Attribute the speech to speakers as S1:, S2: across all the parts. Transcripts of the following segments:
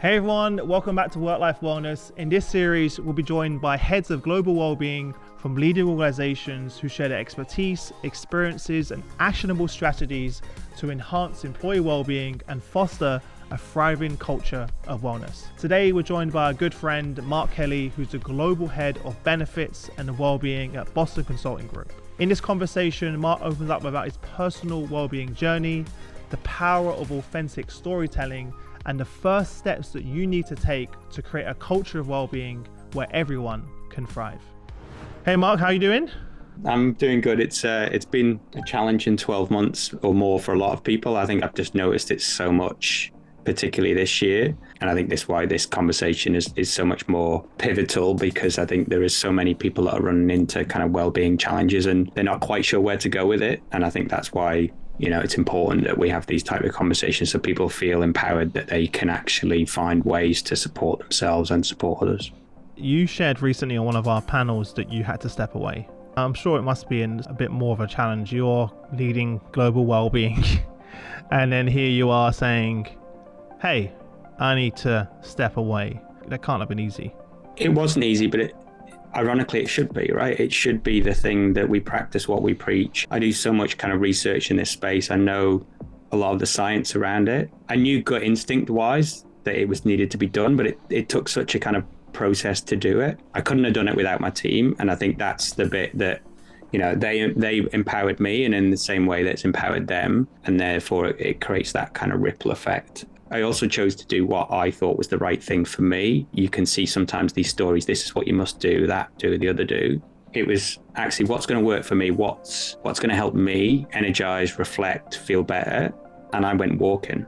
S1: Hey everyone, welcome back to Work-Life Wellness. In this series, we'll be joined by heads of global well-being from leading organizations who share their expertise, experiences, and actionable strategies to enhance employee well-being and foster a thriving culture of wellness. Today, we're joined by our good friend, Mark Kelly, who's the global head of benefits and well-being at Boston Consulting Group. In this conversation, Mark opens up about his personal well-being journey, the power of authentic storytelling, and the first steps that you need to take to create a culture of well-being where everyone can thrive. Hey Mark, how are you doing?
S2: I'm doing good. It's been a challenging 12 months or more for a lot of people. I think I've just noticed it so much, particularly this year. And I think that's why this conversation is so much more pivotal, because I think there is so many people that are running into kind of well-being challenges and they're not quite sure where to go with it. And I think that's why it's important that we have these type of conversations so people feel empowered that they can actually find ways to support themselves and support others.
S1: You shared recently on one of our panels that you had to step away. I'm sure it must be a bit more of a challenge. You're leading global well-being and then here you are saying, hey, I need to step away. That can't have been easy.
S2: It wasn't easy, but ironically, it should be, right? It should be the thing that we practice what we preach. I do so much kind of research in this space. I know a lot of the science around it. I knew gut instinct wise that it was needed to be done, but it took such a kind of process to do it. I couldn't have done it without my team. And I think that's the bit that, they empowered me, and in the same way that's empowered them. And therefore it creates that kind of ripple effect. I also chose to do what I thought was the right thing for me. You can see sometimes these stories, this is what you must do, that do, the other do. It was actually what's going to work for me, what's going to help me energize, reflect, feel better. And I went walking.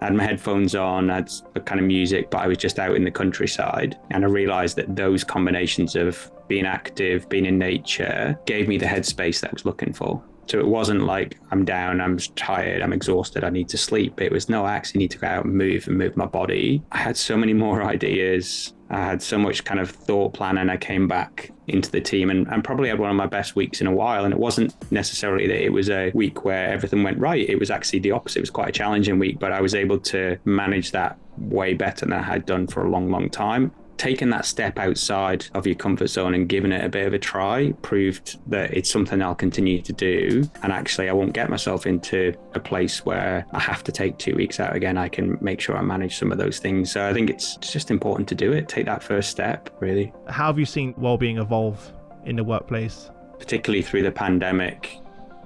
S2: I had my headphones on, I had a kind of music, but I was just out in the countryside. And I realized that those combinations of being active, being in nature, gave me the headspace that I was looking for. So it wasn't like I'm down, I'm tired, I'm exhausted, I need to sleep. It was, no, I actually need to go out and move my body. I had so many more ideas. I had so much kind of thought plan, and I came back into the team and probably had one of my best weeks in a while. And it wasn't necessarily that it was a week where everything went right. It was actually the opposite. It was quite a challenging week, but I was able to manage that way better than I had done for a long, long time. Taking that step outside of your comfort zone and giving it a bit of a try proved that it's something I'll continue to do. And actually, I won't get myself into a place where I have to take 2 weeks out again. I can make sure I manage some of those things. So I think it's just important to do it. Take that first step, really.
S1: How have you seen well-being evolve in the workplace?
S2: Particularly through the pandemic,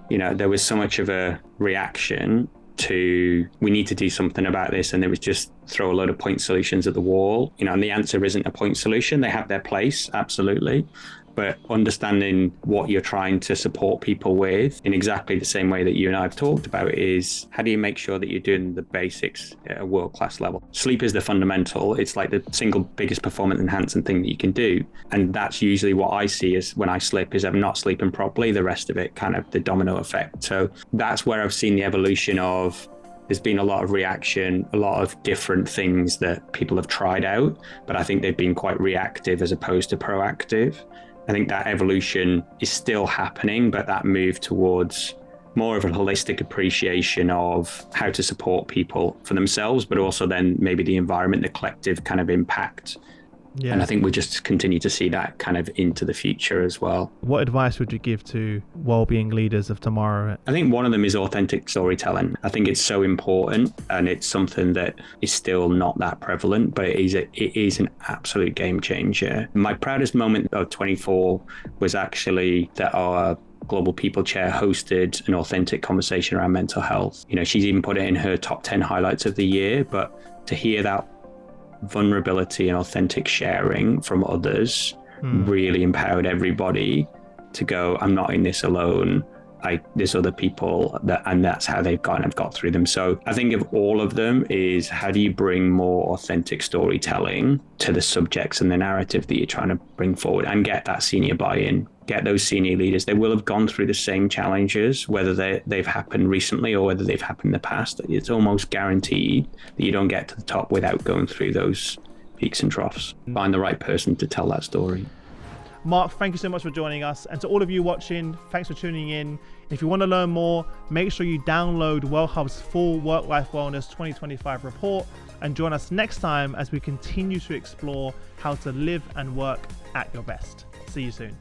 S2: there was so much of a reaction to, we need to do something about this, and there was just throw a load of point solutions at the wall, and the answer isn't a point solution. They have their place, absolutely, but understanding what you're trying to support people with in exactly the same way that you and I have talked about is, how do you make sure that you're doing the basics at a world-class level? Sleep is the fundamental. It's like the single biggest performance enhancing thing that you can do. And that's usually what I see is when I slip is I'm not sleeping properly, the rest of it kind of the domino effect. So that's where I've seen the evolution of, there's been a lot of reaction, a lot of different things that people have tried out, but I think they've been quite reactive as opposed to proactive. I think that evolution is still happening, but that move towards more of a holistic appreciation of how to support people for themselves, but also then maybe the environment, the collective kind of impact. Yeah. And I think we just continue to see that kind of into the future as well.
S1: What advice would you give to well-being leaders of tomorrow?
S2: I think one of them is authentic storytelling. I think it's so important, and it's something that is still not that prevalent, but it is an absolute game changer. My proudest moment of 24 was actually that our Global People Chair hosted an authentic conversation around mental health. She's even put it in her top 10 highlights of the year, but to hear that vulnerability and authentic sharing from others really empowered everybody to go, I'm not in this alone. There's other people and that's how they've got through them. So I think of all of them is, how do you bring more authentic storytelling to the subjects and the narrative that you're trying to bring forward, and get that senior buy-in, get those senior leaders. They will have gone through the same challenges, whether they've happened recently or whether they've happened in the past. It's almost guaranteed that you don't get to the top without going through those peaks and troughs. Find the right person to tell that story.
S1: Mark, thank you so much for joining us. And to all of you watching, thanks for tuning in. If you want to learn more, make sure you download Wellhub's full Work-Life Wellness 2025 report and join us next time as we continue to explore how to live and work at your best. See you soon.